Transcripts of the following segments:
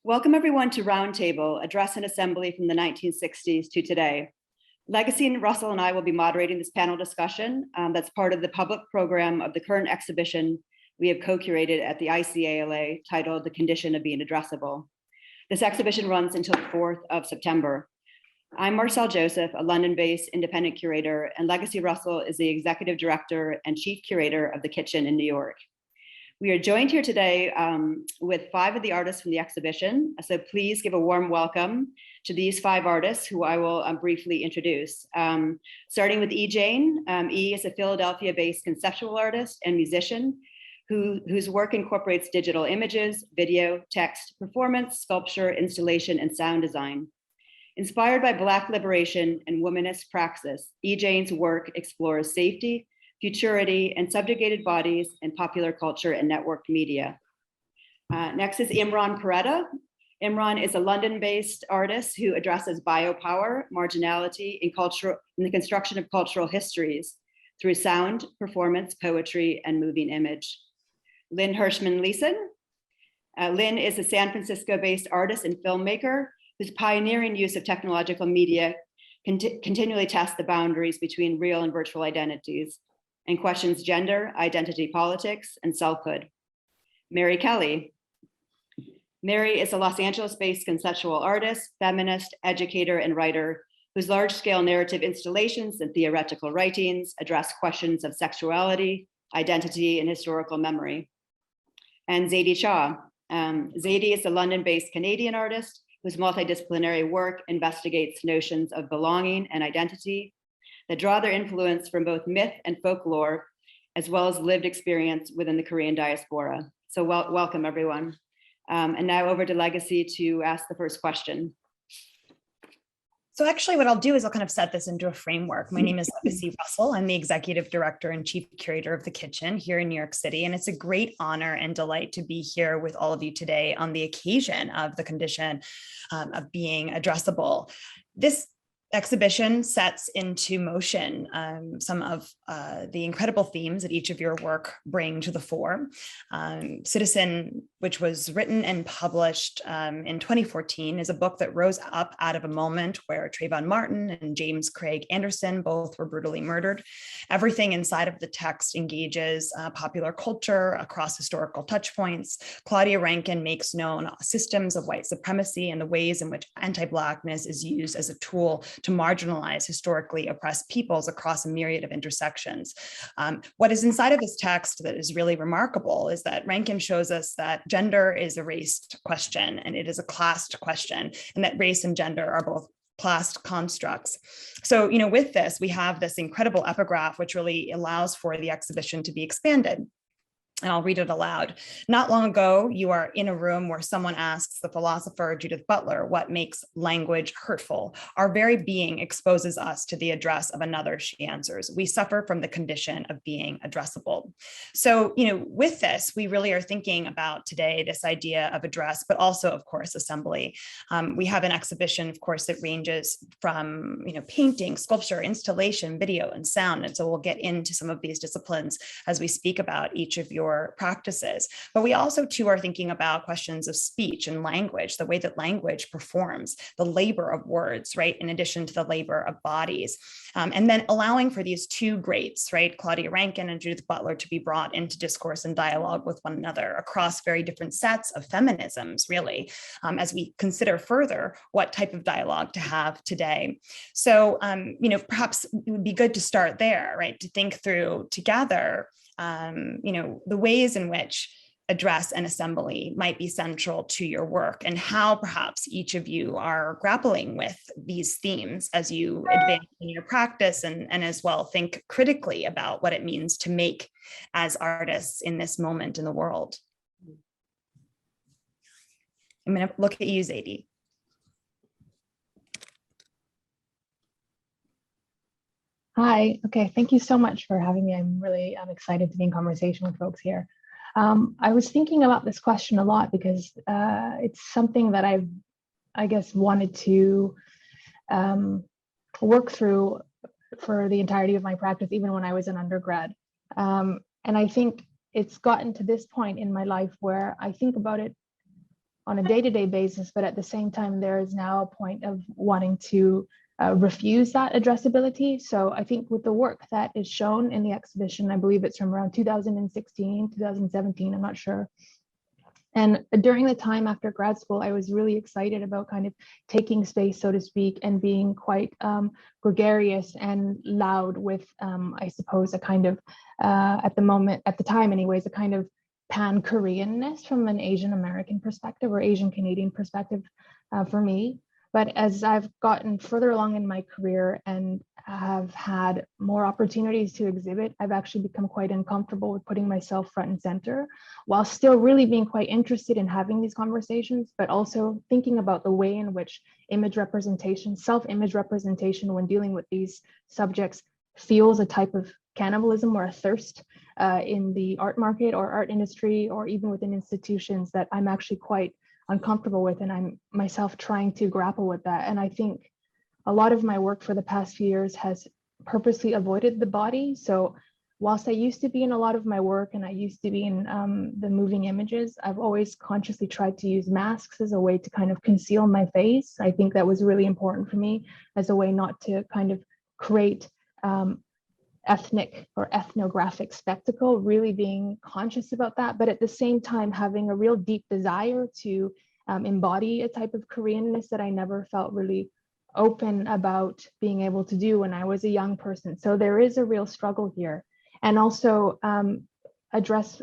Welcome everyone to Roundtable, Address and Assembly from the 1960s to today. Legacy and Russell and I will be moderating this panel discussion that's part of the public program of the current exhibition we have co-curated at the ICALA titled The Condition of Being Addressable. This exhibition runs until the 4th of September. I'm Marcelle Joseph, a London-based independent curator, and Legacy Russell is the executive director and chief curator of the Kitchen in New York. We are joined here today with 5 of the artists from the exhibition, so please give a warm welcome to these 5 artists who I will briefly introduce. Starting with E. Jane. E is a Philadelphia-based conceptual artist and musician whose work incorporates digital images, video, text, performance, sculpture, installation, and sound design. Inspired by Black liberation and womanist praxis, E. Jane's work explores safety, futurity, and subjugated bodies in popular culture and networked media. Next is Imran Perretta. Imran is a London-based artist who addresses biopower, marginality, in the construction of cultural histories through sound, performance, poetry, and moving image. Lynne Hirschmann Leeson. Lynn is a San Francisco-based artist and filmmaker whose pioneering use of technological media continually tests the boundaries between real and virtual identities and questions gender, identity politics, and selfhood. Mary Kelly. Mary is a Los Angeles-based conceptual artist, feminist, educator, and writer whose large-scale narrative installations and theoretical writings address questions of sexuality, identity, and historical memory. And Zadie Shaw. Zadie is a London-based Canadian artist whose multidisciplinary work investigates notions of belonging and identity that draw their influence from both myth and folklore, as well as lived experience within the Korean diaspora. So welcome everyone. And now over to Legacy to ask the first question. So actually what I'll do is I'll kind of set this into a framework. My name is Legacy Russell. I'm the executive director and chief curator of the Kitchen here in New York City. And it's a great honor and delight to be here with all of you today on the occasion of the condition of being addressable. This exhibition sets into motion some of the incredible themes that each of your work bring to the fore. Citizen, which was written and published in 2014, is a book that rose up out of a moment where Trayvon Martin and James Craig Anderson both were brutally murdered. Everything inside of the text engages popular culture across historical touchpoints. Claudia Rankine makes known systems of white supremacy and the ways in which anti-Blackness is used as a tool to marginalize historically oppressed peoples across a myriad of intersections. What is inside of this text that is really remarkable is that Rankine shows us that gender is a raced question and it is a classed question, and that race and gender are both classed constructs. So, with this, we have this incredible epigraph, which really allows for the exhibition to be expanded. And I'll read it aloud. Not long ago, you are in a room where someone asks the philosopher Judith Butler, what makes language hurtful? Our very being exposes us to the address of another, she answers. We suffer from the condition of being addressable. So, with this, we really are thinking about today this idea of address, but also, of course, assembly. We have an exhibition, of course, that ranges from, painting, sculpture, installation, video, and sound. And so we'll get into some of these disciplines as we speak about each of your practices. But we also too are thinking about questions of speech and language, the way that language performs, the labor of words, right, in addition to the labor of bodies. And then allowing for these two greats, right, Claudia Rankine and Judith Butler, to be brought into discourse and dialogue with one another across very different sets of feminisms, really, as we consider further what type of dialogue to have today. So, perhaps it would be good to start there, right, to think through together the ways in which address and assembly might be central to your work and how perhaps each of you are grappling with these themes as you advance in your practice and as well think critically about what it means to make as artists in this moment in the world. I'm going to look at you, Zadie. Hi. Okay. Thank you so much for having me. I'm excited to be in conversation with folks here. I was thinking about this question a lot because it's something that I guess, wanted to work through for the entirety of my practice, even when I was an undergrad. And I think it's gotten to this point in my life where I think about it on a day-to-day basis, but at the same time, there is now a point of wanting to refuse that addressability. So I think with the work that is shown in the exhibition, I believe it's from around 2016, 2017, I'm not sure. And during the time after grad school, I was really excited about kind of taking space, so to speak, and being quite gregarious and loud with, I suppose, a kind of, at the time anyways, a kind of pan-Koreanness from an Asian American perspective or Asian Canadian perspective for me. But as I've gotten further along in my career and have had more opportunities to exhibit, I've actually become quite uncomfortable with putting myself front and center, while still really being quite interested in having these conversations, but also thinking about the way in which image representation, self-image representation when dealing with these subjects fuels a type of cannibalism or a thirst in the art market or art industry, or even within institutions that I'm actually quite uncomfortable with, and I'm myself trying to grapple with that. And I think a lot of my work for the past few years has purposely avoided the body. So whilst I used to be in a lot of my work and I used to be in the moving images, I've always consciously tried to use masks as a way to kind of conceal my face. I think that was really important for me as a way not to kind of create ethnic or ethnographic spectacle, really being conscious about that, but at the same time having a real deep desire to embody a type of Koreanness that I never felt really open about being able to do when I was a young person. So there is a real struggle here, and also address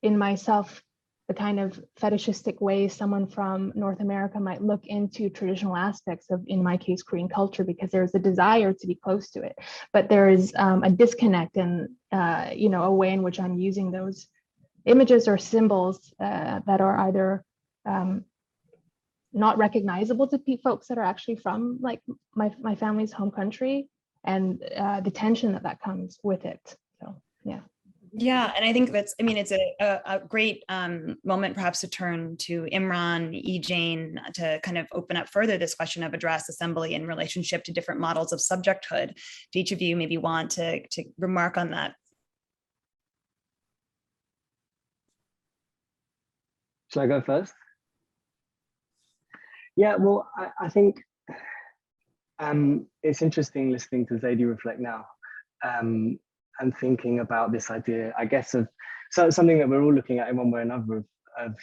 in myself the kind of fetishistic way someone from North America might look into traditional aspects of, in my case, Korean culture, because there's a desire to be close to it, but there is a disconnect and a way in which I'm using those images or symbols that are either not recognizable to folks that are actually from like my family's home country, and the tension that comes with it. So yeah. Yeah, and I think that's, I mean, it's a great moment perhaps to turn to Imran, Jane, to kind of open up further this question of address assembly in relationship to different models of subjecthood. Do each of you maybe want to remark on that? Shall I go first? Yeah, well, I think it's interesting listening to Zadie reflect now. And thinking about this idea, I guess, of something that we're all looking at in one way or another of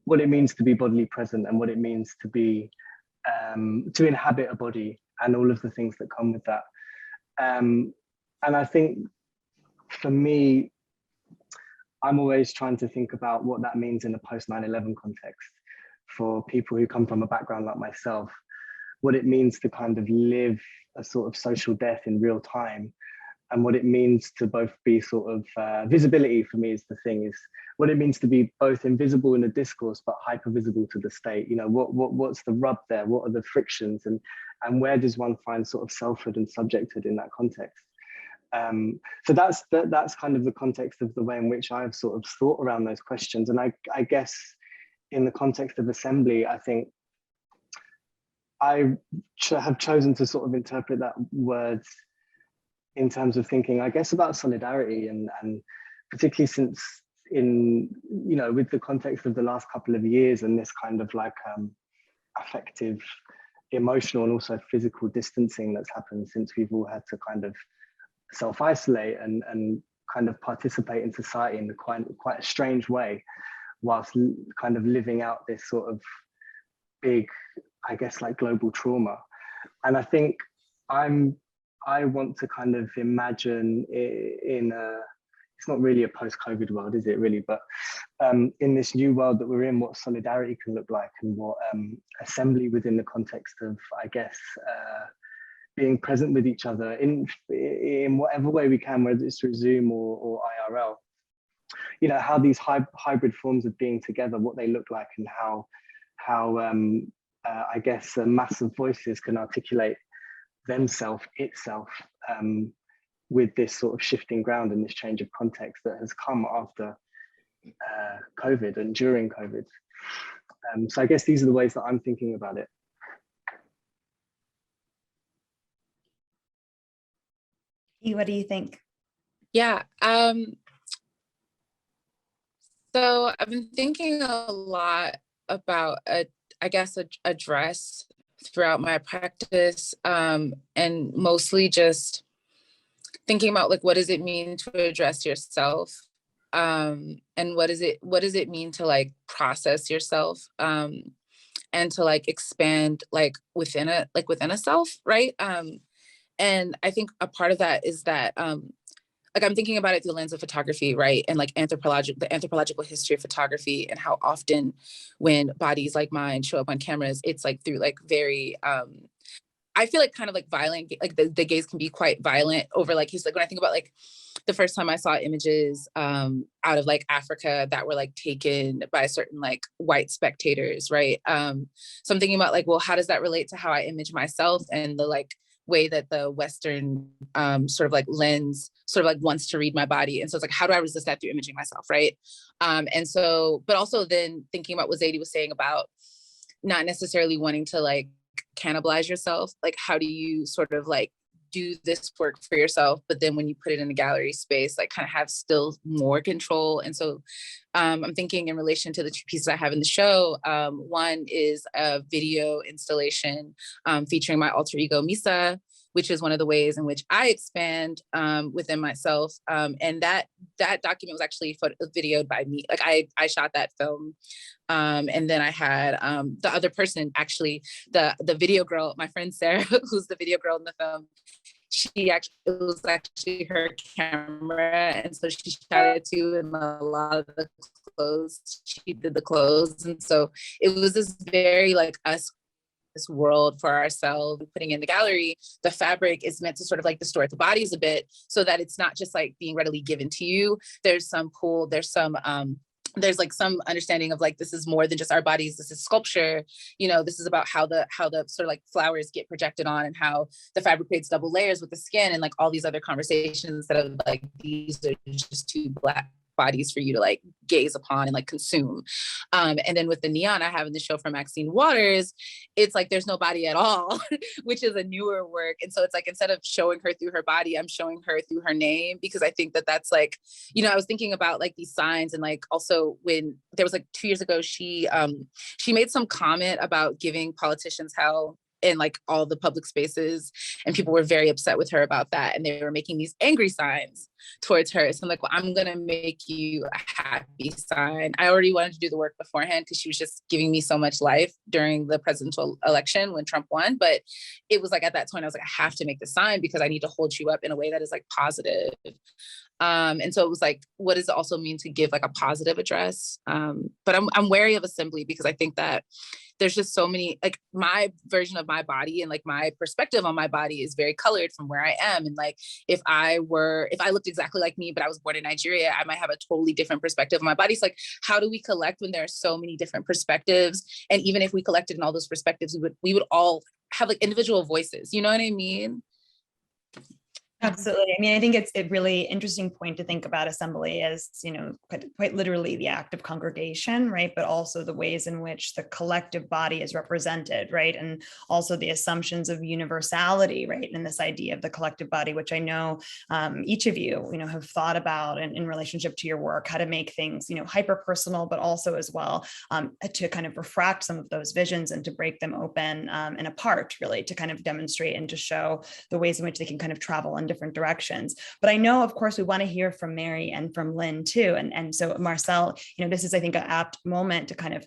what it means to be bodily present and what it means to be to inhabit a body and all of the things that come with that. And I think for me, I'm always trying to think about what that means in a post 9/11 context for people who come from a background like myself, what it means to kind of live a sort of social death in real time. And what it means to both be sort of visibility for me is the thing, is what it means to be both invisible in a discourse, but hyper visible to the state. You know, what's the rub there? What are the frictions? And where does one find sort of selfhood and subjecthood in that context? So that's kind of the context of the way in which I've sort of thought around those questions. And I guess in the context of assembly, I think I have chosen to sort of interpret that word in terms of thinking, I guess, about solidarity, and particularly since with the context of the last couple of years and this kind of like affective, emotional, and also physical distancing that's happened since we've all had to kind of self-isolate and kind of participate in society in quite a strange way, whilst kind of living out this sort of big, I guess, like global trauma. And I think I want to kind of imagine it's not really a post-COVID world, is it really? But in this new world that we're in, what solidarity can look like, and what assembly within the context of, I guess, being present with each other in whatever way we can, whether it's through Zoom or IRL. You know, how these hybrid forms of being together, what they look like, and how I guess massive voices can articulate itself with this sort of shifting ground and this change of context that has come after COVID and during COVID. So I guess these are the ways that I'm thinking about it. What do you think? Yeah, so I've been thinking a lot about address throughout my practice, and mostly just thinking about like, what does it mean to address yourself? And what does it mean to like process yourself? And to like expand like within a self, right? And I think a part of that is that like I'm thinking about it through the lens of photography, right? And like the anthropological history of photography, and how often when bodies like mine show up on cameras, it's like through like very I feel like kind of like violent, like the gaze can be quite violent over like, he's like, when I think about like the first time I saw images out of like Africa that were like taken by certain like white spectators, right? So I'm thinking about like, well, how does that relate to how I image myself, and the like way that the Western sort of like lens sort of like wants to read my body. And so it's like, how do I resist that through imaging myself, right? And so, but also then thinking about what Zadie was saying about not necessarily wanting to like cannibalize yourself, like how do you sort of like do this work for yourself, but then when you put it in a gallery space, like kind of have still more control. And so I'm thinking in relation to the two pieces I have in the show, one is a video installation featuring my alter ego Misa, which is one of the ways in which I expand within myself. And that document was actually videoed by me. Like I shot that film. And then I had the other person, actually, the video girl, my friend Sarah, who's the video girl in the film. It was actually her camera. And so she shot it too. And a lot of the clothes, she did the clothes. And so it was this very like us, this world for ourselves, putting in the gallery. The fabric is meant to sort of like distort the bodies a bit, so that it's not just like being readily given to you. There's some there's like some understanding of like, this is more than just our bodies, this is sculpture, you know, this is about how the sort of like flowers get projected on, and how the fabric creates double layers with the skin, and like all these other conversations that are like, these are just two Black bodies for you to like gaze upon and like consume. And then with the neon I have in the show from Maxine Waters, it's like there's no body at all, which is a newer work. And so it's like, instead of showing her through her body, I'm showing her through her name, because I think that that's like, you know, I was thinking about like these signs, and like also when there was like 2 years ago, she made some comment about giving politicians hell in like all the public spaces, and people were very upset with her about that, and they were making these angry signs towards her. So I'm like, well, I'm gonna make you a happy sign. I already wanted to do the work beforehand, because she was just giving me so much life during the presidential election when Trump won. But it was like, at that point I was like, I have to make the sign, because I need to hold you up in a way that is like positive. And so it was like, what does it also mean to give like a positive address? But I'm wary of assembly, because I think that there's just so many, like my version of my body and like my perspective on my body is very colored from where I am. And like, if I looked exactly like me, but I was born in Nigeria, I might have a totally different perspective on my body. So like, how do we collect when there are so many different perspectives? And even if we collected in all those perspectives, we would all have like individual voices. You know what I mean? Absolutely. I mean, I think it's a really interesting point to think about assembly as, you know, quite literally the act of congregation, right? But also the ways in which the collective body is represented, right? And also the assumptions of universality, right? And this idea of the collective body, which I know each of you, you know, have thought about in relationship to your work, how to make things, you know, hyper personal, but also as well to kind of refract some of those visions and to break them open and apart, really, to kind of demonstrate and to show the ways in which they can kind of travel in different directions. But I know, of course, we want to hear from Mary and from Lynn too. And so Marcelle, you know, this is, I think, an apt moment to kind of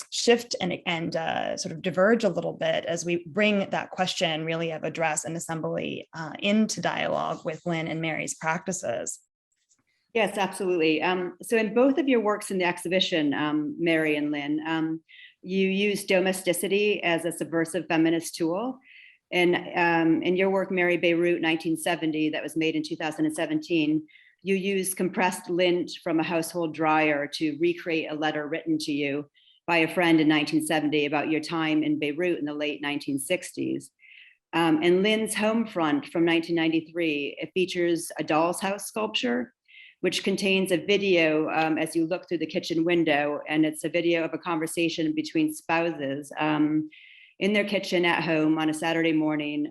shift and sort of diverge a little bit as we bring that question really of address and assembly into dialogue with Lynn and Mary's practices. Yes, absolutely. So in both of your works in the exhibition, Mary and Lynn, you use domesticity as a subversive feminist tool. And in your work, Mary, Beirut, 1970, that was made in 2017, you use compressed lint from a household dryer to recreate a letter written to you by a friend in 1970 about your time in Beirut in the late 1960s. And Lynn's home front from 1993, it features a doll's house sculpture, which contains a video as you look through the kitchen window, and it's a video of a conversation between spouses in their kitchen at home on a Saturday morning.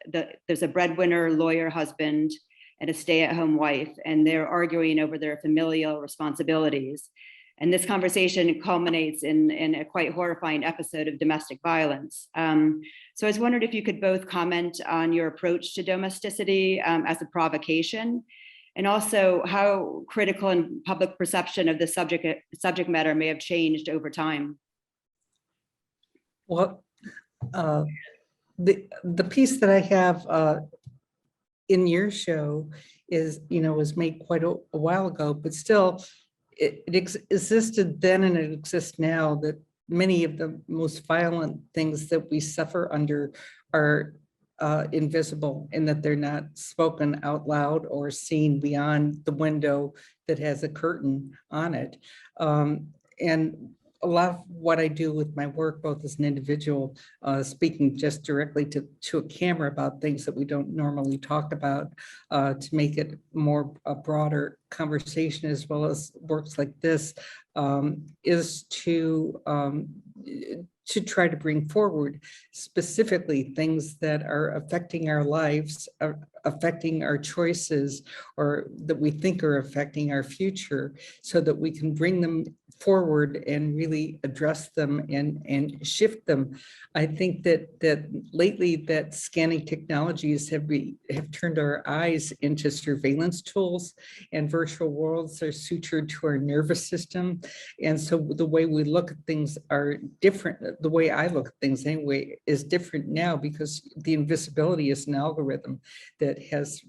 There's a breadwinner lawyer husband and a stay-at-home wife, and they're arguing over their familial responsibilities. And this conversation culminates in a quite horrifying episode of domestic violence. So I was wondering if you could both comment on your approach to domesticity as a provocation, and also how critical and public perception of the subject matter may have changed over time. Well, the piece that I have in your show is, was made quite a while ago, but still it existed then and it exists now, that many of the most violent things that we suffer under are invisible, and that they're not spoken out loud or seen beyond the window that has a curtain on it. And a lot of what I do with my work, both as an individual, speaking just directly to a camera about things that we don't normally talk about, to make it more a broader conversation, as well as works like this, is to try to bring forward specifically things that are affecting our lives, affecting our choices, or that we think are affecting our future, so that we can bring them forward and really address them and shift them. I think that lately that scanning technologies have turned our eyes into surveillance tools, and virtual worlds are sutured to our nervous system. And so the way we look at things are different. The way I look at things anyway is different now, because the invisibility is an algorithm that has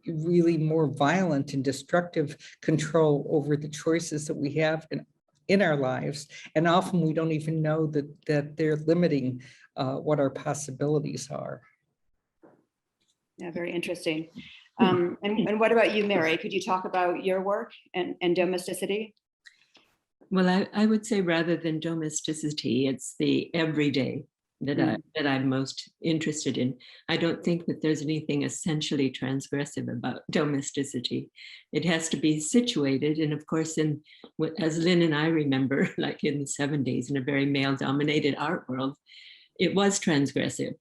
really more violent and destructive control over the choices that we have in our lives. And often we don't even know that they're limiting what our possibilities are. Yeah, very interesting. And what about you, Mary? Could you talk about your work and domesticity? Well, I would say rather than domesticity, it's the everyday that I'm most interested in. I don't think that there's anything essentially transgressive about domesticity. It has to be situated. And of course, as Lynn and I remember, like in the 70s, in a very male-dominated art world, it was transgressive.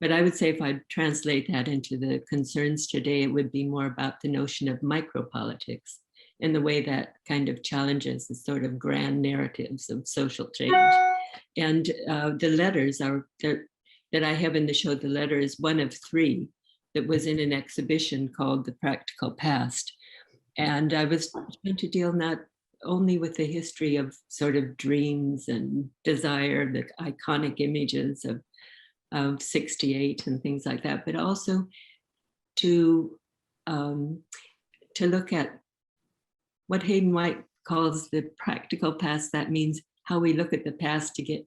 But I would say if I translate that into the concerns today, it would be more about the notion of micropolitics and the way that kind of challenges the sort of grand narratives of social change. And the letters are that I have in the show. The letter is one of 3 that was in an exhibition called The Practical Past. And I was trying to deal not only with the history of sort of dreams and desire, the iconic images of 68 and things like that, but also to look at what Hayden White calls the practical past. That means how we look at the past to get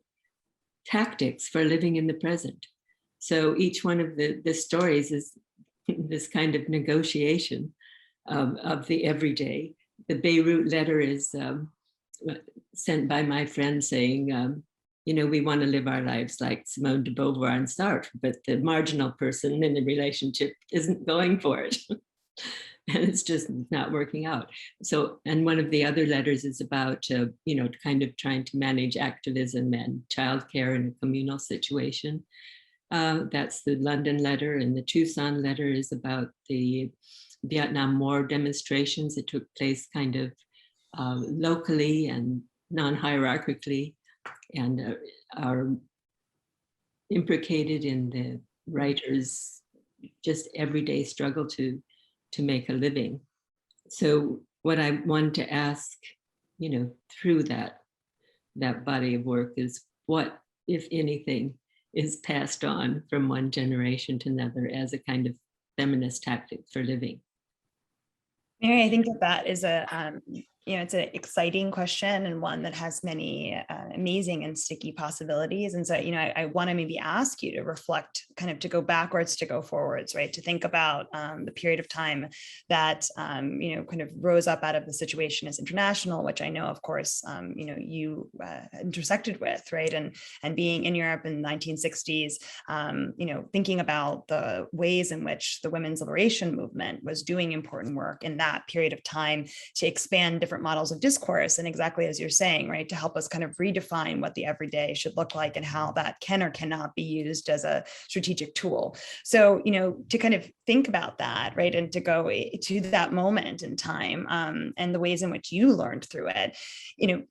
tactics for living in the present. So each one of the stories is this kind of negotiation of the everyday. The Beirut letter is sent by my friend saying, we want to live our lives like Simone de Beauvoir and Sartre, but the marginal person in the relationship isn't going for it. And it's just not working out. So, and one of the other letters is about, kind of trying to manage activism and childcare in a communal situation. That's the London letter. And the Tucson letter is about the Vietnam War demonstrations that took place kind of locally and non-hierarchically, and are implicated in the writer's just everyday struggle to make a living. So what I wanted to ask, through that body of work is what, if anything, is passed on from one generation to another as a kind of feminist tactic for living? Mary, I think that is it's an exciting question, and one that has many amazing and sticky possibilities. And so, I want to maybe ask you to reflect, kind of to go backwards, to go forwards, right? To think about the period of time that, kind of rose up out of the situation as international, which I know, of course, you intersected with, right? And being in Europe in the 1960s, thinking about the ways in which the women's liberation movement was doing important work in that period of time to expand different different models of discourse, and exactly as you're saying, right, to help us kind of redefine what the everyday should look like and how that can or cannot be used as a strategic tool. So, to kind of think about that, right, and to go to that moment in time, and the ways in which you learned through it,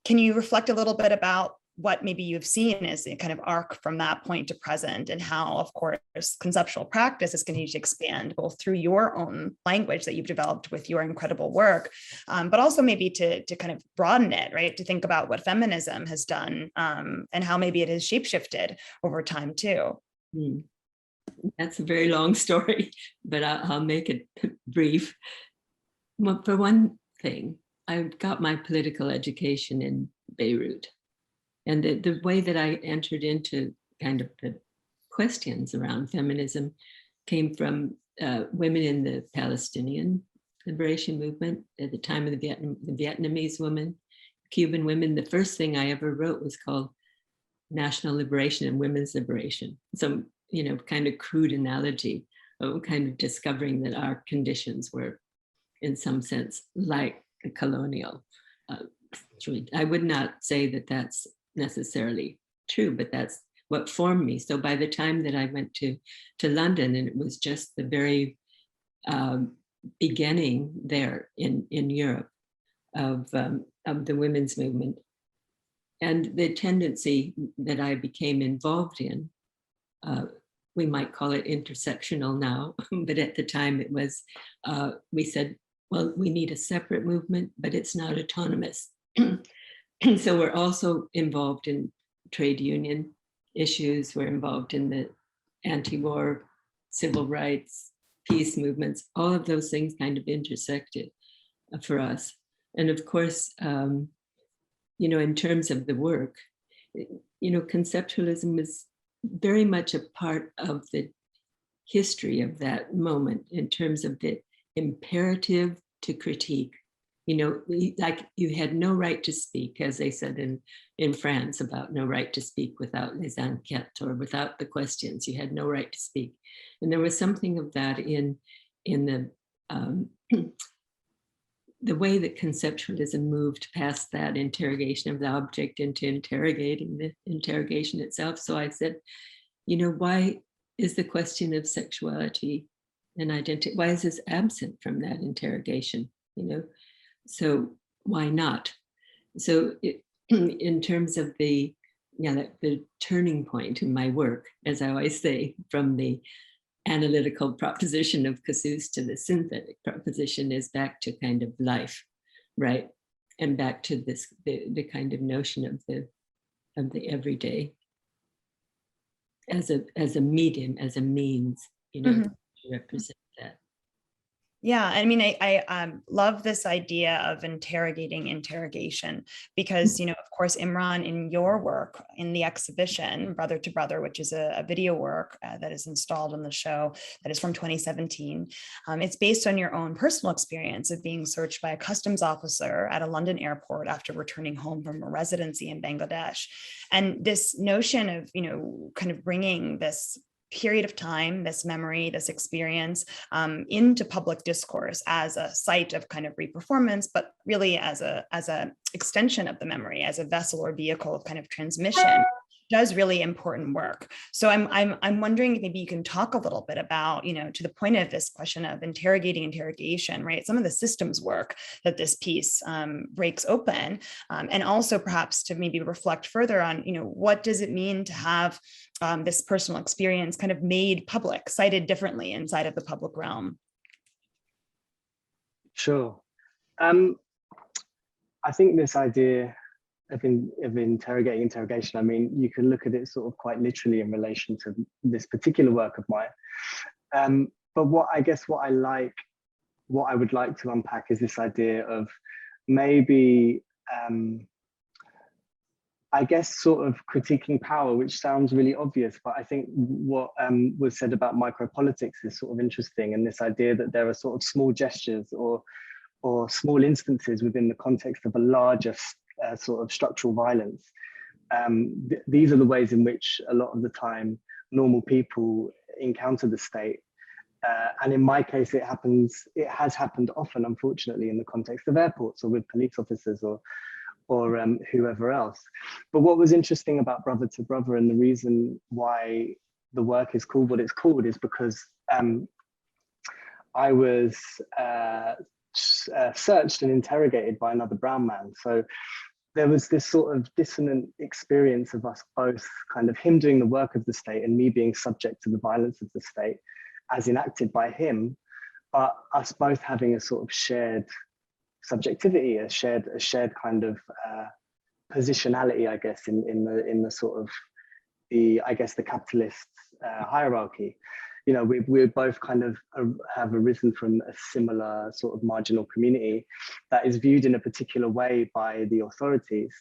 can you reflect a little bit about what maybe you've seen as a kind of arc from that point to present, and how, of course, conceptual practice is continuing to expand both through your own language that you've developed with your incredible work, but also maybe to kind of broaden it, right? To think about what feminism has done, and how maybe it has shapeshifted over time too. That's a very long story, but I'll make it brief. Well, for one thing, I got my political education in Beirut. And the way that I entered into kind of the questions around feminism came from women in the Palestinian liberation movement at the time of the Vietnamese women, Cuban women. The first thing I ever wrote was called National Liberation and Women's Liberation. Some, kind of crude analogy of kind of discovering that our conditions were, in some sense, like a colonial. I would not say that that's necessarily true, but that's what formed me. So by the time that I went to London, and it was just the very beginning there in Europe of the women's movement, and the tendency that I became involved in, we might call it intersectional now, but at the time it was, we said, well, we need a separate movement, but it's not autonomous. So we're also involved in trade union issues. We're involved in the anti-war, civil rights, peace movements. All of those things kind of intersected for us. And of course, in terms of the work, conceptualism is very much a part of the history of that moment in terms of the imperative to critique. Like you had no right to speak, as they said in France about no right to speak without les enquêtes, or without the questions. You had no right to speak. And there was something of that in the the way that conceptualism moved past that interrogation of the object into interrogating the interrogation itself. So I said, why is the question of sexuality and identity, why is this absent from that interrogation? So why not? So in terms of the turning point in my work, as I always say, from the analytical proposition of Cassous to the synthetic proposition, is back to kind of life, right? And back to this the kind of notion of the everyday as a medium, as a means, to represent that. Yeah, I mean, I love this idea of interrogating interrogation, because, of course, Imran, in your work in the exhibition, Brother to Brother, which is a video work that is installed on the show that is from 2017, it's based on your own personal experience of being searched by a customs officer at a London airport after returning home from a residency in Bangladesh. And this notion of, kind of bringing this period of time, this memory, this experience into public discourse as a site of kind of reperformance, but really as a extension of the memory, as a vessel or vehicle of kind of transmission, does really important work. So I'm wondering if maybe you can talk a little bit about, to the point of this question of interrogating interrogation, right? Some of the systems work that this piece breaks open, and also perhaps to maybe reflect further on, what does it mean to have this personal experience kind of made public, cited differently inside of the public realm? Sure. I think this idea of interrogating interrogation, I mean, you can look at it sort of quite literally in relation to this particular work of mine. But what I would like to unpack is this idea of maybe, I guess, sort of critiquing power, which sounds really obvious, but I think what was said about micropolitics is sort of interesting, and this idea that there are sort of small gestures or small instances within the context of a larger sort of structural violence. These are the ways in which a lot of the time normal people encounter the state. And in my case, it has happened often, unfortunately, in the context of airports or with police officers or whoever else. But what was interesting about Brother to Brother, and the reason why the work is called what it's called, is because I was searched and interrogated by another brown man. So there was this sort of dissonant experience of us both, kind of him doing the work of the state and me being subject to the violence of the state as enacted by him, but us both having a sort of shared subjectivity, a shared kind of positionality, I guess, in the sort of the capitalist hierarchy. You know, we both kind of have arisen from a similar sort of marginal community that is viewed in a particular way by the authorities.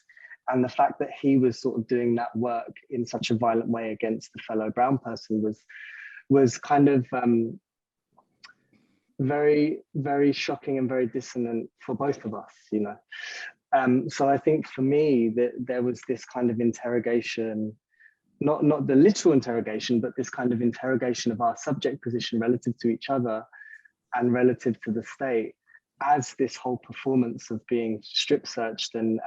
And the fact that he was sort of doing that work in such a violent way against a fellow brown person was kind of very, very shocking and very dissonant for both of us, you know. So I think for me that there was this kind of interrogation, not the literal interrogation, but this kind of interrogation of our subject position relative to each other and relative to the state, as this whole performance of being strip searched and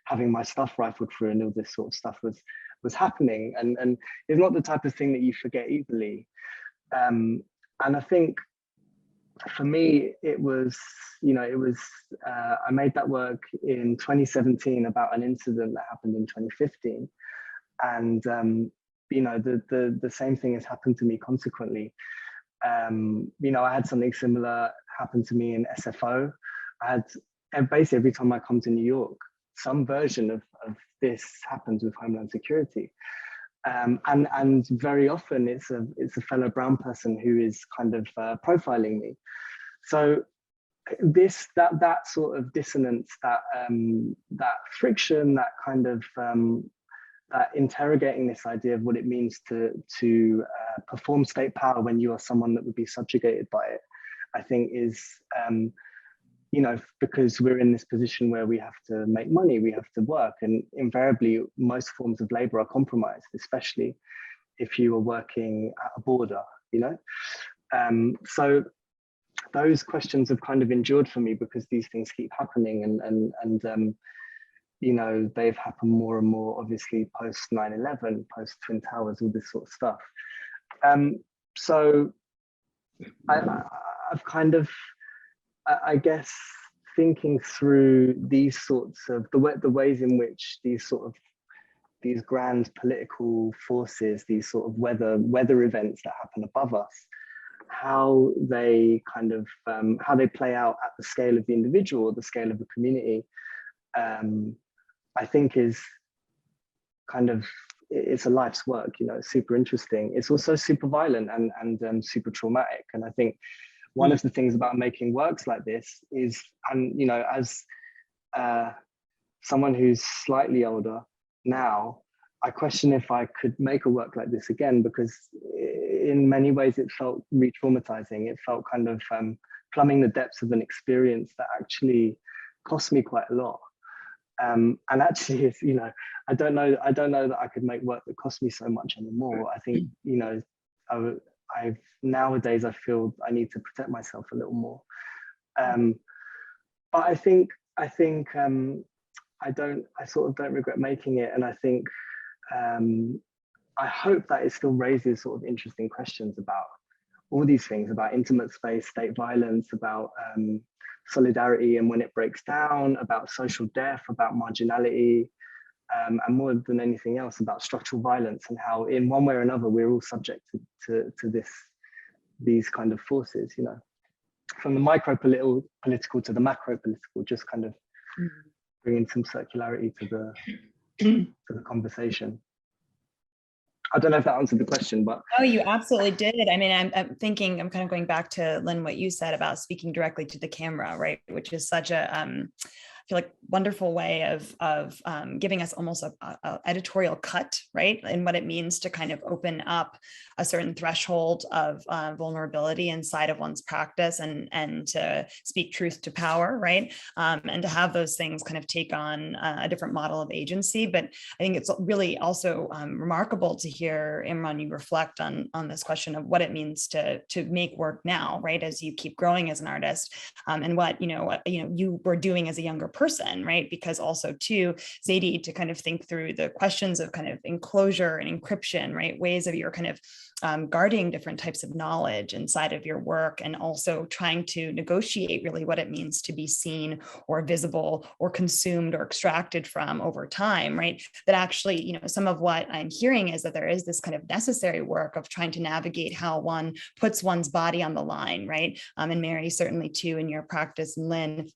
having my stuff rifled through and all this sort of stuff was happening. And it's not the type of thing that you forget easily. And I think for me, it was, you know, I made that work in 2017 about an incident that happened in 2015. And, you know, the same thing has happened to me consequently. You know, I had something similar happen to me in SFO. Basically every time I come to New York, some version of this happens with Homeland Security. And very often it's a fellow brown person who is kind of profiling me. So that sort of dissonance, that friction, that kind of that interrogating this idea of what it means to perform state power when you are someone that would be subjugated by it, I think is, you know, because we're in this position where we have to make money, we have to work, and invariably most forms of labor are compromised, especially if you are working at a border, you know. So those questions have kind of endured for me because these things keep happening, and you know, they've happened more and more, obviously, post 9/11, post Twin Towers, all this sort of stuff. So I've kind of, I guess, thinking through these sorts of the ways in which these grand political forces, these sort of weather events that happen above us, how they kind of how they play out at the scale of the individual or the scale of the community, I think is kind of, it's a life's work, you know. It's super interesting. It's also super violent and super traumatic. And I think one of the things about making works like this is, and you know, as someone who's slightly older now, I question if I could make a work like this again, because in many ways it felt re-traumatizing. It felt kind of plumbing the depths of an experience that actually cost me quite a lot. And actually, it's, you know, I don't know that I could make work that cost me so much anymore. I think, you know, nowadays I feel I need to protect myself a little more. But I sort of don't regret making it. And I think, I hope that it still raises sort of interesting questions about all these things, about intimate space, state violence, about solidarity and when it breaks down, about social death, about marginality, and more than anything else, about structural violence and how in one way or another, we're all subject to these kind of forces, you know, from the micro political to the macro political, just kind of bringing some circularity to the conversation. I don't know if that answered the question, but. Oh, you absolutely did. I mean, I'm thinking, I'm kind of going back to Lynn, what you said about speaking directly to the camera, right? Which is such a, I feel like wonderful way of giving us almost a editorial cut, right, in what it means to kind of open up a certain threshold of vulnerability inside of one's practice and to speak truth to power, right, and to have those things kind of take on a different model of agency. But I think it's really also remarkable to hear, Imran, you reflect on this question of what it means to make work now, right, as you keep growing as an artist, and what you were doing as a younger person, right? Because also too, Zadie, to kind of think through the questions of kind of enclosure and encryption, right? Ways of your kind of guarding different types of knowledge inside of your work, and also trying to negotiate really what it means to be seen or visible or consumed or extracted from over time, right? That actually, some of what I'm hearing is that there is this kind of necessary work of trying to navigate how one puts one's body on the line, right? And Mary, certainly too, in your practice, Lynn,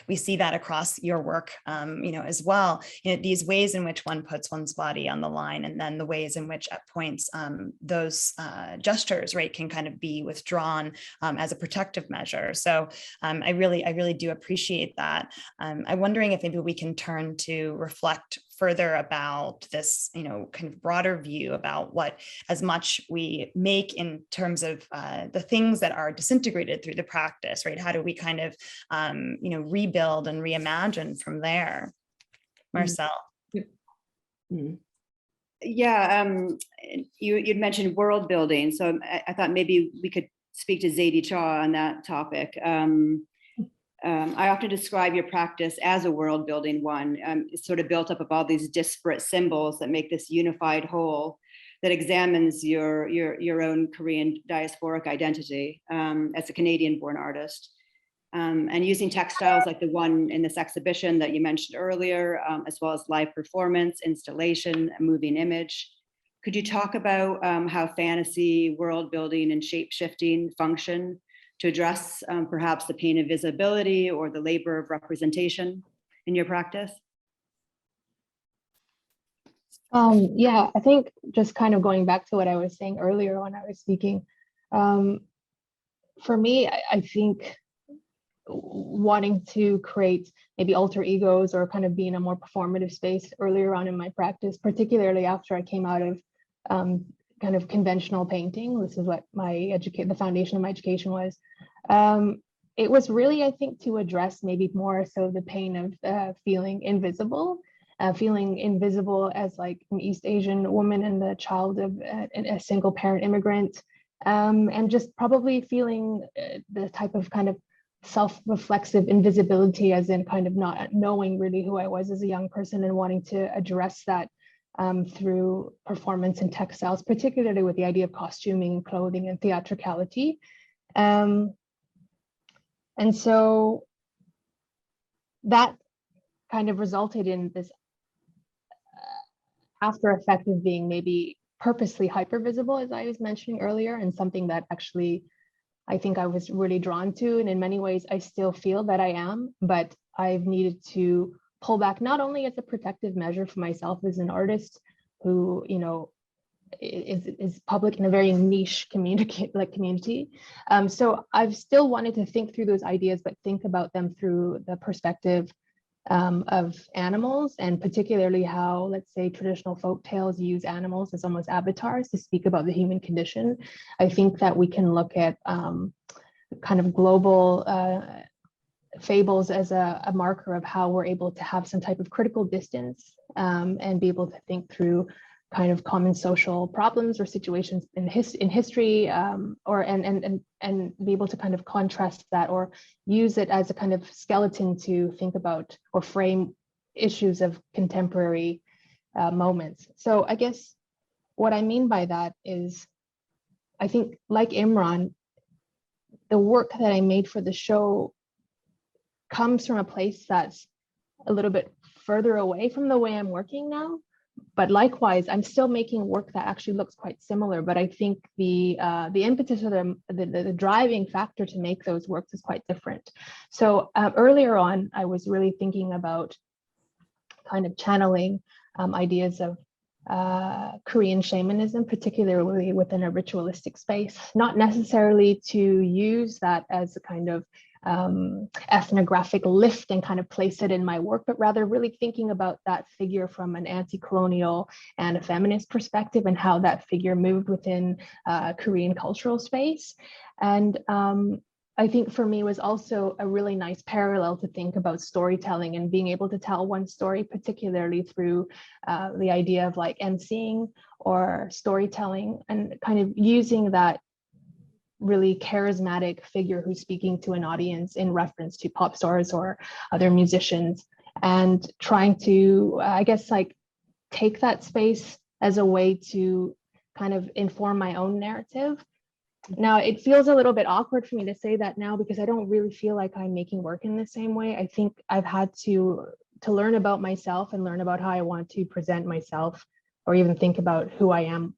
we see that across your work, as well. These ways in which one puts one's body on the line, and then the ways in which at points those gestures, right, can kind of be withdrawn as a protective measure. So I really do appreciate that. I'm wondering if maybe we can turn to reflect further about this, kind of broader view about what, as much we make in terms of the things that are disintegrated through the practice, right? How do we kind of, rebuild and reimagine from there? Marcelle. Mm. Yeah, you'd mentioned world building, so I thought maybe we could speak to Zadie Chaw on that topic. I often describe your practice as a world building one. It's sort of built up of all these disparate symbols that make this unified whole that examines your own Korean diasporic identity as a Canadian born artist. And using textiles like the one in this exhibition that you mentioned earlier, as well as live performance, installation, a moving image. Could you talk about how fantasy, world building, and shape shifting function to address perhaps the pain of visibility or the labor of representation in your practice? Yeah, I think just kind of going back to what I was saying earlier when I was speaking, for me, I think wanting to create maybe alter egos or kind of be in a more performative space earlier on in my practice, particularly after I came out of kind of conventional painting. This is what the foundation of my education was. It was really, I think, to address maybe more so the pain of feeling invisible as like an East Asian woman and the child of a single parent immigrant, and just probably feeling the type of kind of self-reflexive invisibility, as in kind of not knowing really who I was as a young person, and wanting to address that through performance and textiles, particularly with the idea of costuming and clothing and theatricality. And so that kind of resulted in this after effect of being maybe purposely hypervisible, as I was mentioning earlier, and something that actually I think I was really drawn to. And in many ways, I still feel that I am, but I've needed to pull back, not only as a protective measure for myself as an artist who, is public in a very niche community. So I've still wanted to think through those ideas, but think about them through the perspective of animals, and particularly how, let's say, traditional folk tales use animals as almost avatars to speak about the human condition. I think that we can look at kind of global fables as a marker of how we're able to have some type of critical distance and be able to think through kind of common social problems or situations in history, and be able to kind of contrast that or use it as a kind of skeleton to think about or frame issues of contemporary moments. So I guess what I mean by that is, I think like Imran, the work that I made for the show comes from a place that's a little bit further away from the way I'm working now. But likewise, I'm still making work that actually looks quite similar. But I think the impetus or the driving factor to make those works is quite different. So earlier on, I was really thinking about kind of channeling ideas of Korean shamanism, particularly within a ritualistic space, not necessarily to use that as a kind of ethnographic lift and kind of place it in my work, but rather really thinking about that figure from an anti-colonial and a feminist perspective and how that figure moved within Korean cultural space. And I think for me was also a really nice parallel to think about storytelling and being able to tell one story, particularly through the idea of like emceeing or storytelling, and kind of using that really charismatic figure who's speaking to an audience in reference to pop stars or other musicians, and trying to, I guess, like take that space as a way to kind of inform my own narrative. Now, it feels a little bit awkward for me to say that now because I don't really feel like I'm making work in the same way. I think I've had to learn about myself and learn about how I want to present myself, or even think about who I am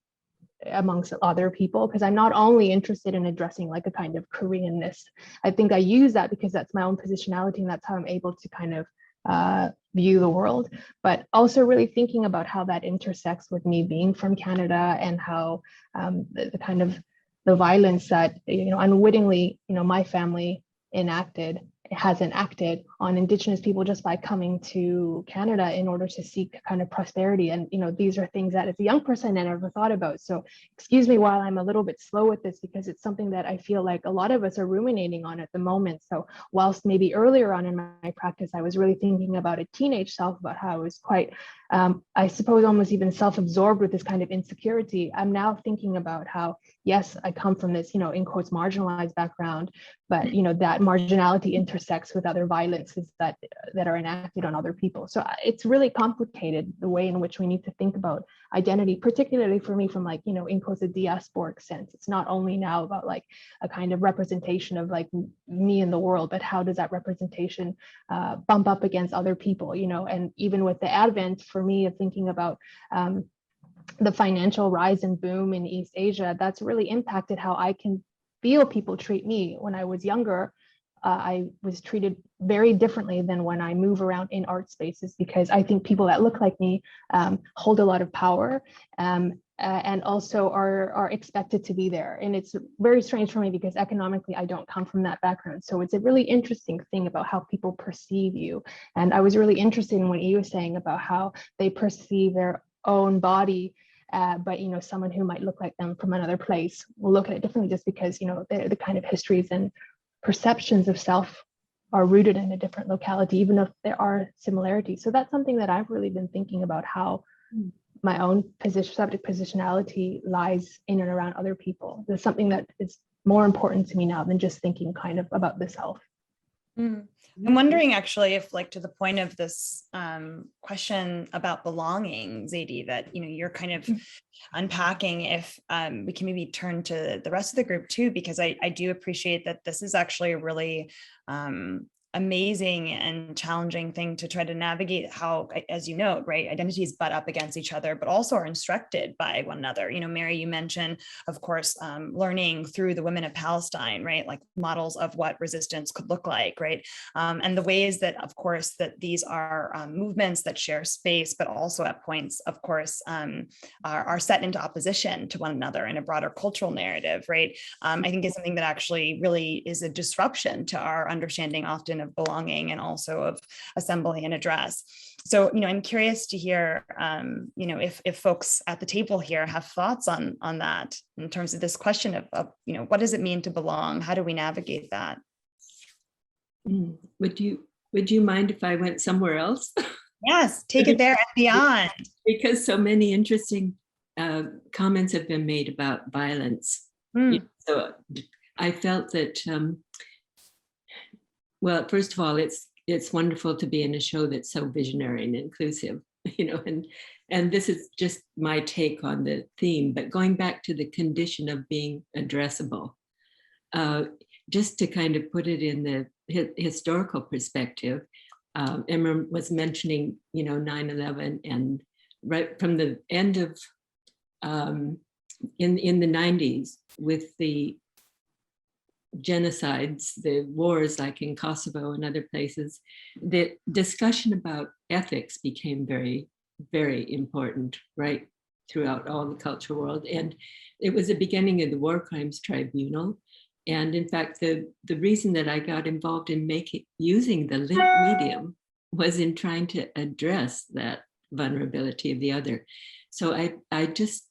amongst other people, because I'm not only interested in addressing like a kind of Koreanness. I think I use that because that's my own positionality and that's how I'm able to kind of view the world, but also really thinking about how that intersects with me being from Canada, and how the kind of the violence that, you know, unwittingly, you know, my family has enacted on Indigenous people just by coming to Canada in order to seek kind of prosperity. And, you know, these are things that as a young person I never thought about. So excuse me while I'm a little bit slow with this, because it's something that I feel like a lot of us are ruminating on at the moment. So whilst maybe earlier on in my practice, I was really thinking about a teenage self, about how I was quite, I suppose, almost even self-absorbed with this kind of insecurity. I'm now thinking about how, yes, I come from this, you know, in quotes, marginalized background, but, you know, that marginality intersects with other violences that are enacted on other people. So it's really complicated, the way in which we need to think about identity, particularly for me from like, you know, in quotes, a diasporic sense. It's not only now about like a kind of representation of like me in the world, but how does that representation bump up against other people, you know? And even with the advent for me of thinking about the financial rise and boom in East Asia, that's really impacted how I can feel people treat me. When I was younger, I was treated very differently than when I move around in art spaces, because I think people that look like me hold a lot of power and also are expected to be there. And it's very strange for me because economically I don't come from that background. So it's a really interesting thing about how people perceive you. And I was really interested in what you were saying about how they perceive their own body, but, you know, someone who might look like them from another place will look at it differently, just because, you know, the kind of histories and perceptions of self are rooted in a different locality, even if there are similarities. So that's something that I've really been thinking about, how my own subject positionality lies in and around other people. There's something that is more important to me now than just thinking kind of about the self. I'm wondering actually if, like, to the point of this question about belonging, Zadie, that, you know, you're kind of unpacking, if we can maybe turn to the rest of the group too, because I do appreciate that this is actually a really amazing and challenging thing to try to navigate, how, as you know, right, identities butt up against each other, but also are instructed by one another. You know, Mary, you mentioned, of course, learning through the women of Palestine, right, like models of what resistance could look like, right, and the ways that, of course, that these are movements that share space, but also at points, of course, are set into opposition to one another in a broader cultural narrative, right. I think is something that actually really is a disruption to our understanding often of belonging, and also of assembly and address. So, you know, I'm curious to hear, you know, if folks at the table here have thoughts on that in terms of this question of, you know, what does it mean to belong? How do we navigate that? Would you mind if I went somewhere else? Yes, take it there and beyond. Because so many interesting comments have been made about violence. So I felt that, well, first of all, it's wonderful to be in a show that's so visionary and inclusive, you know, and this is just my take on the theme. But going back to the condition of being addressable, just to kind of put it in the historical perspective, Imran was mentioning, you know, 9/11, and right from the end of in the 90s with the genocides, the wars like in Kosovo and other places, the discussion about ethics became very, very important, right, throughout all the cultural world. And it was the beginning of the War Crimes Tribunal. And in fact, the reason that I got involved in using the Lynn medium was in trying to address that vulnerability of the other. So I just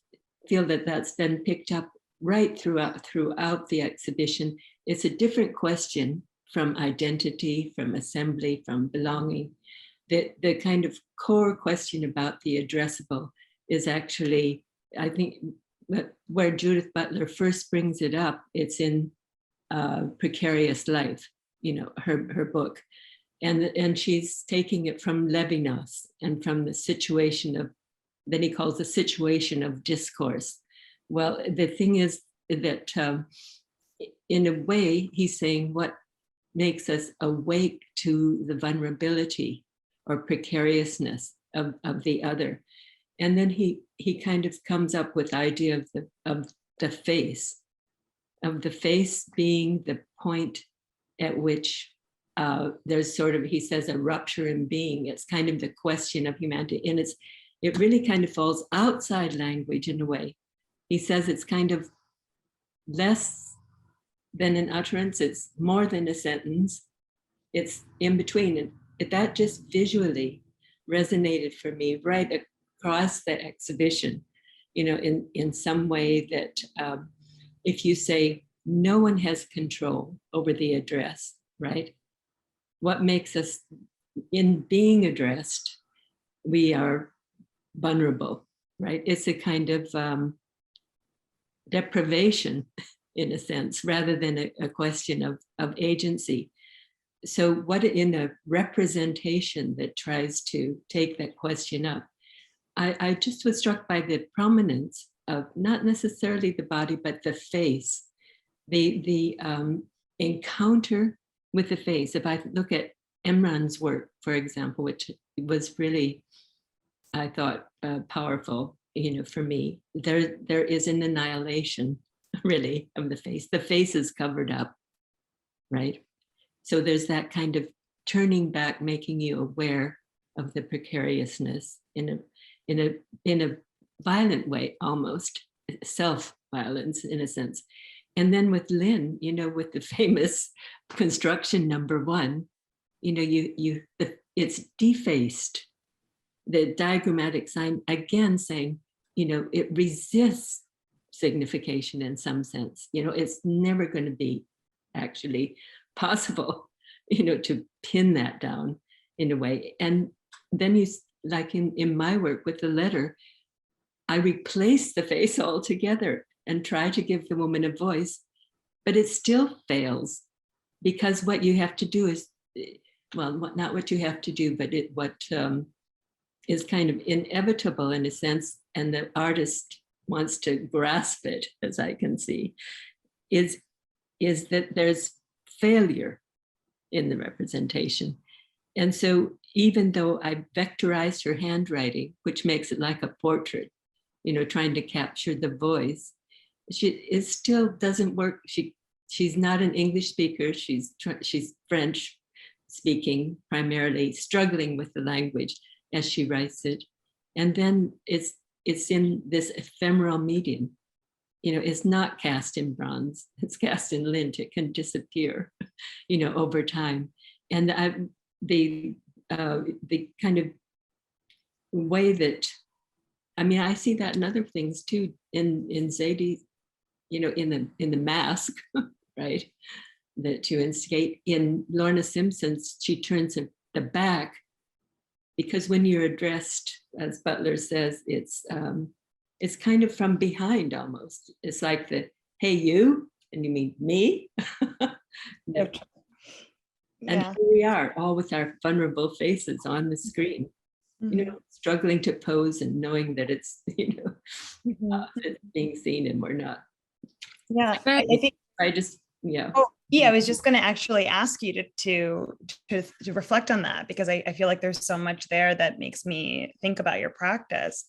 feel that that's been picked up right throughout the exhibition. It's a different question from identity, from assembly, from belonging. The kind of core question about the addressable is actually, I think, where Judith Butler first brings it up. It's in Precarious Life, her book. And she's taking it from Levinas and from the situation of, that he calls the situation of discourse. Well, the thing is that in a way, he's saying what makes us awake to the vulnerability or precariousness of the other. And then he kind of comes up with the idea of the face being the point at which there's sort of, he says, a rupture in being. It's kind of the question of humanity. And it really kind of falls outside language in a way. He says it's kind of less than an utterance. It's more than a sentence. It's in between. And that just visually resonated for me right across the exhibition, in some way that if you say no one has control over the address, right? What makes us, in being addressed, we are vulnerable, right? It's a kind of deprivation, in a sense, rather than a question of agency. So what in a representation that tries to take that question up, I just was struck by the prominence of not necessarily the body, but the face, the encounter with the face. If I look at Imran's work, for example, which was really, I thought, powerful, for me, there is an annihilation, really, of the face. The face is covered up, right? So there's that kind of turning back, making you aware of the precariousness in a violent way, almost self-violence in a sense. And then with Lynn, with the famous construction number 1, it's defaced. The diagrammatic sign again saying, it resists signification in some sense. It's never going to be actually possible, to pin that down in a way. And then like in my work with the letter, I replace the face altogether and try to give the woman a voice, but it still fails, because what you have to do is, well, not what you have to do, but what is kind of inevitable in a sense, and the artist wants to grasp it, as I can see, is that there's failure in the representation. And so even though I vectorized her handwriting, which makes it like a portrait, trying to capture the voice, it still doesn't work. She's not an English speaker. She's French speaking, primarily struggling with the language as she writes it. And then it's in this ephemeral medium. It's not cast in bronze, it's cast in lint. It can disappear, over time. And the kind of way that, I see that in other things too, in Zadie, in the mask, right? That to instigate. In Lorna Simpson's, she turns the back, because when you're addressed, as Butler says, it's kind of from behind almost. It's like hey, you, and you mean me? No. And here we are, all with our vulnerable faces on the screen, struggling to pose and knowing that it's, it's being seen and we're not. Yeah, I think I just, yeah. Oh, yeah, I was just going to actually ask you to reflect on that, because I feel like there's so much there that makes me think about your practice.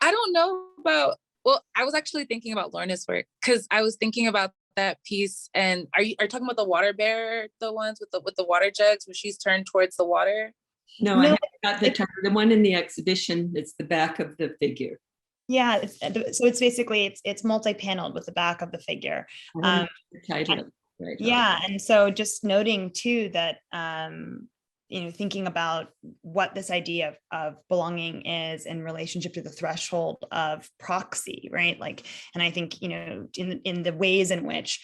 I don't know about, well, I was actually thinking about Lorna's work, because I was thinking about that piece. And are you talking about the water bearer, the ones with the water jugs where she's turned towards the water? No, I got the one in the exhibition. It's the back of the figure. Yeah, so it's basically, it's multi-paneled with the back of the figure. The title, right? Yeah, and so just noting too that thinking about what this idea of belonging is in relationship to the threshold of proxy, right? Like, and I think in the ways in which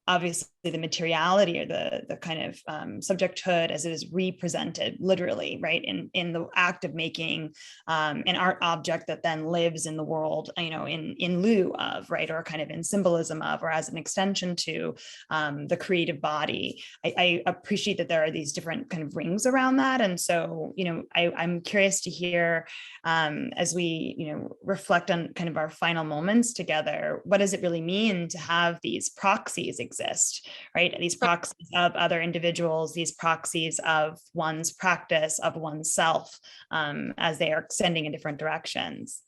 obviously the materiality or the kind of subjecthood as it is represented literally, right, in the act of making an art object that then lives in the world, in lieu of, right, or kind of in symbolism of, or as an extension to the creative body. I appreciate that there are these different kind of rings around that, and so I'm curious to hear as we reflect on kind of our final moments together, what does it really mean to have these proxies exist, right? These proxies of other individuals, these proxies of one's practice, of oneself, as they are extending in different directions.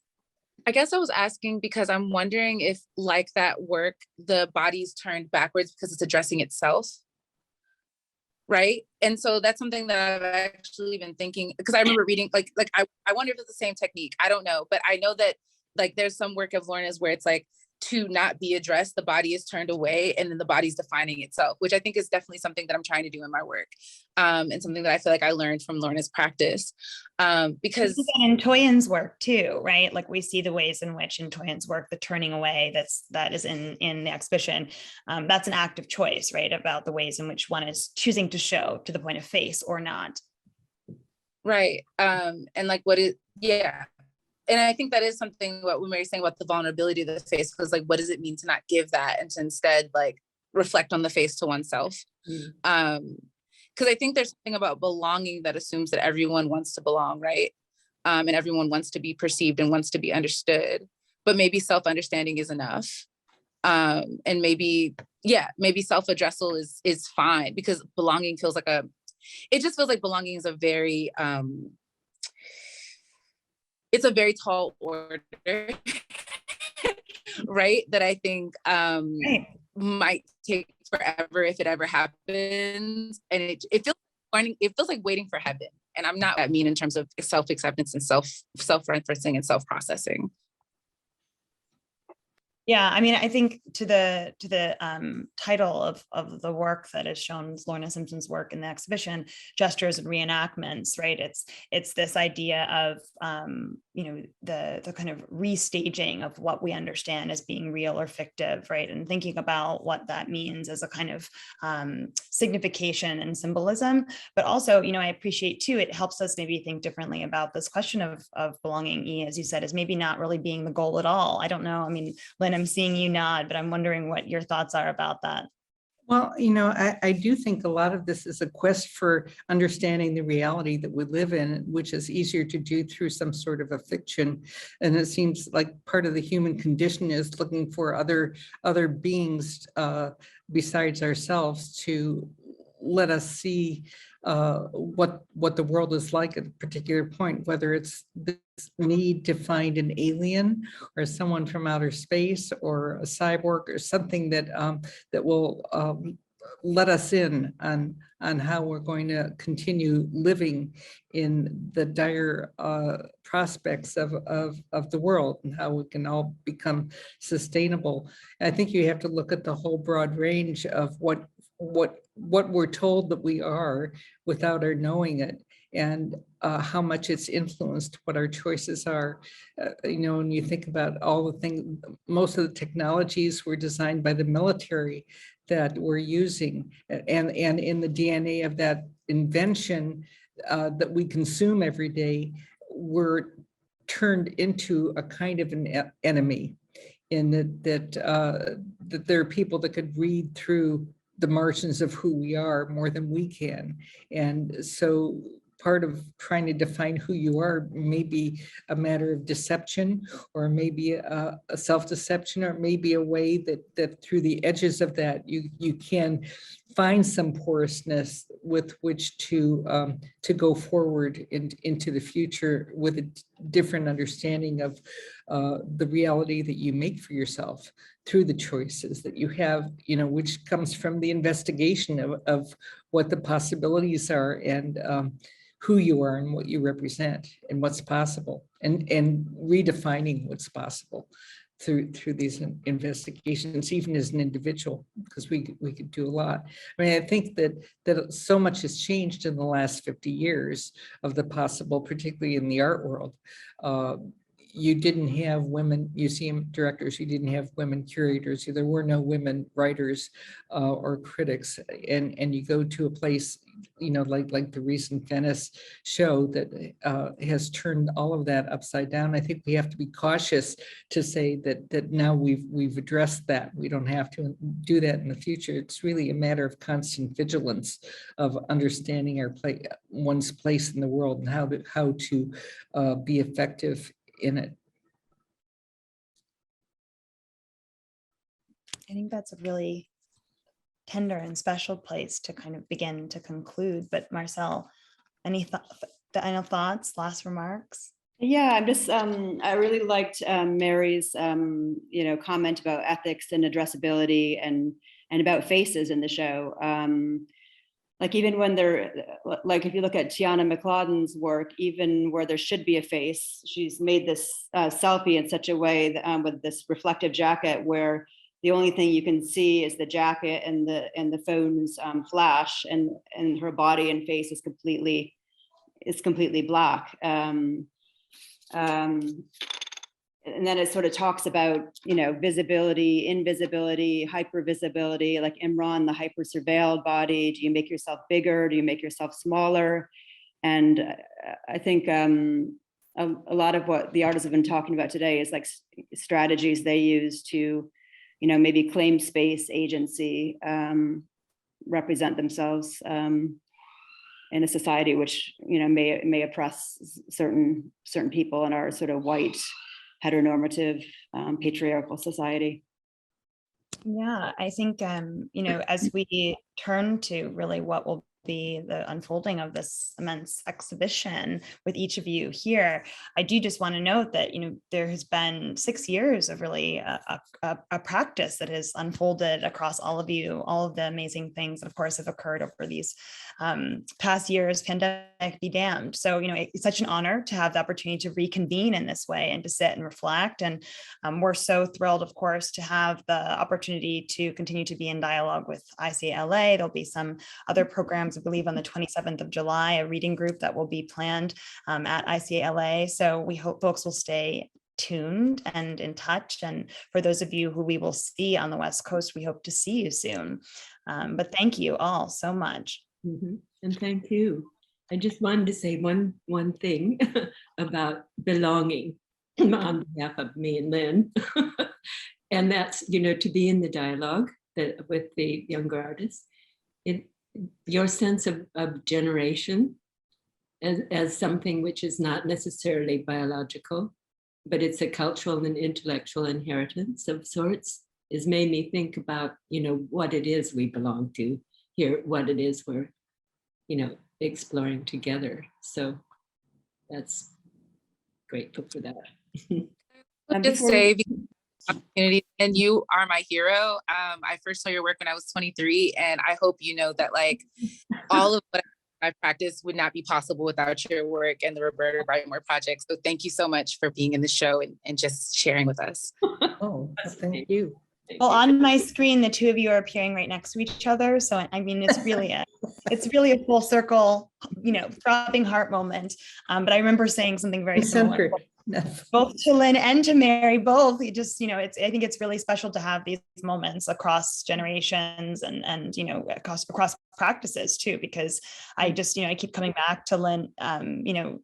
I guess I was asking because I'm wondering if, like that work, the body's turned backwards because it's addressing itself, right? And so that's something that I've actually been thinking, because I remember reading, I wonder if it's the same technique. I don't know, but I know that like there's some work of Lorna's where it's like, to not be addressed, the body is turned away and then the body's defining itself, which I think is definitely something that I'm trying to do in my work. And something that I feel like I learned from Lorna's practice. Because in Toyin's work too, right? Like we see the ways in which in Toyin's work, the turning away that is in the exhibition, that's an act of choice, right? About the ways in which one is choosing to show to the point of face or not. Right. And like what is, yeah. And I think that is something what we were saying about the vulnerability of the face, because like, what does it mean to not give that and to instead like reflect on the face to oneself? Because I think there's something about belonging that assumes that everyone wants to belong, right? And everyone wants to be perceived and wants to be understood, but maybe self-understanding is enough. And maybe self-addressal is fine, because belonging feels like it just feels like belonging is a very, it's a very tall order, right? That I think might take forever if it ever happens. And it feels like waiting for heaven. And I'm not what I mean in terms of self-acceptance and self-referencing and self-processing. Yeah, I mean, I think to the title of the work that is shown, Lorna Simpson's work in the exhibition, Gestures and Reenactments, right? It's this idea of the kind of restaging of what we understand as being real or fictive, right? And thinking about what that means as a kind of signification and symbolism. But also, I appreciate too, it helps us maybe think differently about this question of belonging, as you said, is maybe not really being the goal at all. I don't know. I mean, Lynn, I'm seeing you nod, but I'm wondering what your thoughts are about that. Well, I do think a lot of this is a quest for understanding the reality that we live in, which is easier to do through some sort of a fiction. And it seems like part of the human condition is looking for other beings besides ourselves to let us see what the world is like at a particular point, whether it's this need to find an alien or someone from outer space or a cyborg or something that that will let us in on how we're going to continue living in the dire prospects of the world and how we can all become sustainable. I think you have to look at the whole broad range of what we're told that we are without our knowing it, and how much it's influenced what our choices are. When you think about all the things, most of the technologies were designed by the military that we're using, and in the DNA of that invention that we consume every day, were turned into a kind of an enemy, in that there are people that could read through the margins of who we are more than we can. And so part of trying to define who you are may be a matter of deception, or maybe a self-deception, or maybe a way that through the edges of that you can find some porousness with which to go forward into the future with a different understanding of the reality that you make for yourself through the choices that you have, which comes from the investigation of what the possibilities are, and who you are and what you represent and what's possible. and redefining what's possible through these investigations, even as an individual, because we could do a lot. I mean, I think that so much has changed in the last 50 years of the possible, particularly in the art world. You didn't have women museum directors, you didn't have women curators, there were no women writers or critics, and you go to a place, you know, like the recent Venice show that has turned all of that upside down. I think we have to be cautious to say that now we've addressed that. We don't have to do that in the future. It's really a matter of constant vigilance of understanding one's place in the world and how to be effective in it. I think that's a really tender and special place to kind of begin to conclude. But Marcelle, any final thoughts, last remarks? Yeah, I'm just, I really liked Mary's, comment about ethics and addressability and about faces in the show. Like even when like if you look at Tiana McLaughlin's work, even where there should be a face, she's made this selfie in such a way that, with this reflective jacket where the only thing you can see is the jacket and the phone's flash, and her body and face is completely black. And then it sort of talks about, visibility, invisibility, hypervisibility, like Imran, the hyper surveilled body. Do you make yourself bigger? Do you make yourself smaller? And I think a lot of what the artists have been talking about today is like strategies they use to, maybe claim space, agency, represent themselves in a society which, may oppress certain people in our sort of white, heteronormative, patriarchal society. Yeah, I think, as we turn to really what will be the unfolding of this immense exhibition with each of you here, I do just want to note that, there has been 6 years of really a practice that has unfolded across all of you, all of the amazing things that of course have occurred over these past years, pandemic be damned. So, it's such an honor to have the opportunity to reconvene in this way and to sit and reflect. And we're so thrilled, of course, to have the opportunity to continue to be in dialogue with ICLA. There'll be some other programs, I believe on the 27th of July, a reading group that will be planned at ICLA. So we hope folks will stay tuned and in touch. And for those of you who we will see on the West Coast, we hope to see you soon. But thank you all so much. Mm-hmm. And thank you. I just wanted to say one thing about belonging on behalf of me and Lynn. And that's, to be in the dialogue with the younger artists. Your sense of generation as something which is not necessarily biological, but it's a cultural and intellectual inheritance of sorts, has made me think about, what it is we belong to here, what it is we're, exploring together. So that's grateful for that. Just say, opportunity, and you are my hero. I first saw your work when I was 23, and I hope you know that like all of what I practiced would not be possible without your work and the Roberta Brightmore Project. So thank you so much for being in the show and just sharing with us. Oh, thank you. Well, on my screen, the two of you are appearing right next to each other. So, I mean, it's really a full circle, throbbing heart moment. But I remember saying something very similar. Both to Lynn and to Mary, both. You just, I think it's really special to have these moments across generations and across practices too, because I just, I keep coming back to Lynn,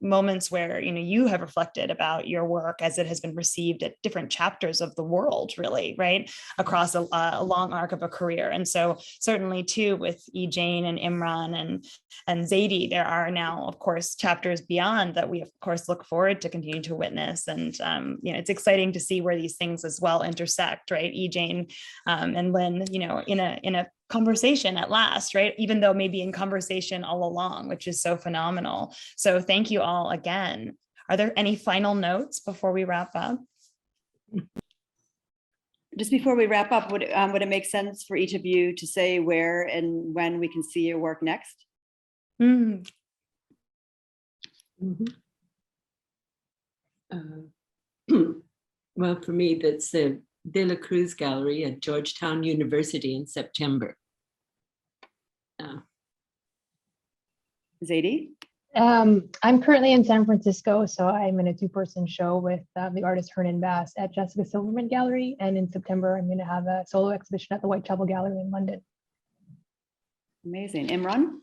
moments where, you have reflected about your work as it has been received at different chapters of the world, really, right? Across a long arc of a career. And so certainly too, with Jane and Imran and Zadie, there are now, of course, chapters beyond that we, of course, look forward to continue to witness. And, it's exciting to see where these things as well intersect, right? Jane and Lynn, in a conversation at last, right? Even though maybe in conversation all along, which is so phenomenal. So thank you all again. Are there any final notes before we wrap up? Just before we wrap up, would it make sense for each of you to say where and when we can see your work next? Mm. Mm-hmm. Well, for me, that's the De La Cruz Gallery at Georgetown University in September. Zadie? I'm currently in San Francisco, so I'm in a two-person show with the artist Hernan Bass at Jessica Silverman Gallery. And in September, I'm going to have a solo exhibition at the Whitechapel Gallery in London. Amazing. Imran?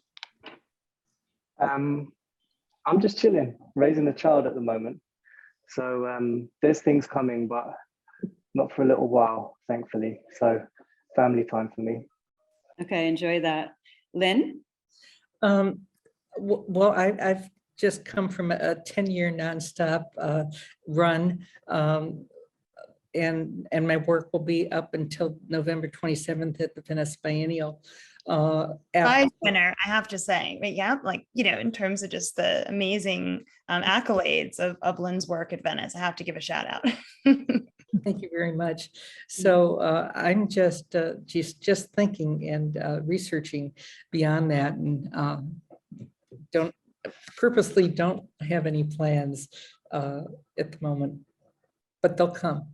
I'm just chilling, raising a child at the moment. So there's things coming, but not for a little while, thankfully. So family time for me. Okay, enjoy that. Lynn? Well, I've just come from a 10-year nonstop run, and my work will be up until November 27th at the Venice Biennial. Prize winner, I have to say, but yeah, like, you know, in terms of just the amazing accolades of Lynn's work at Venice, I have to give a shout out. Thank you very much. So I'm just thinking and researching beyond that, and purposely don't have any plans at the moment, but they'll come.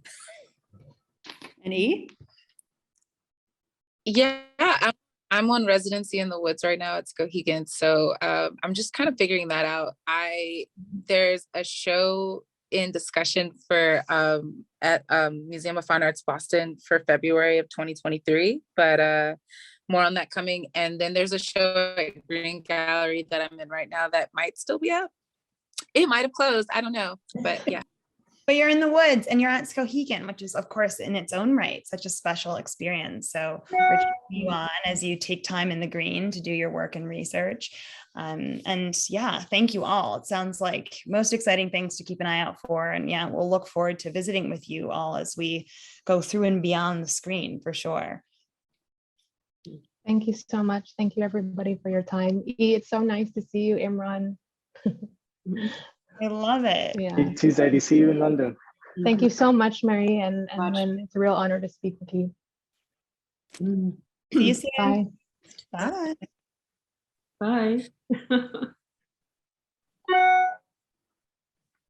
And E? Yeah, I'm on residency in the woods right now at Skowhegan, so I'm just kind of figuring that out. There's a show in discussion for at Museum of Fine Arts Boston for February of 2023, but more on that coming. And then there's a show at Green Gallery that I'm in right now that might still be up. It might have closed, I don't know, but yeah. But you're in the woods and you're at Skowhegan, which is, of course, in its own right, such a special experience. So we're cheering you on as you take time in the green to do your work and research. And yeah, thank you all. It sounds like most exciting things to keep an eye out for. And yeah, we'll look forward to visiting with you all as we go through and beyond the screen for sure. Thank you so much. Thank you, everybody, for your time. E, it's so nice to see you, Imran. I love it. Yeah. You too, Zadie. See you in London. Thank you so much, Mary and Lynn. It's a real honor to speak with you. See you soon. Bye. Bye. Bye.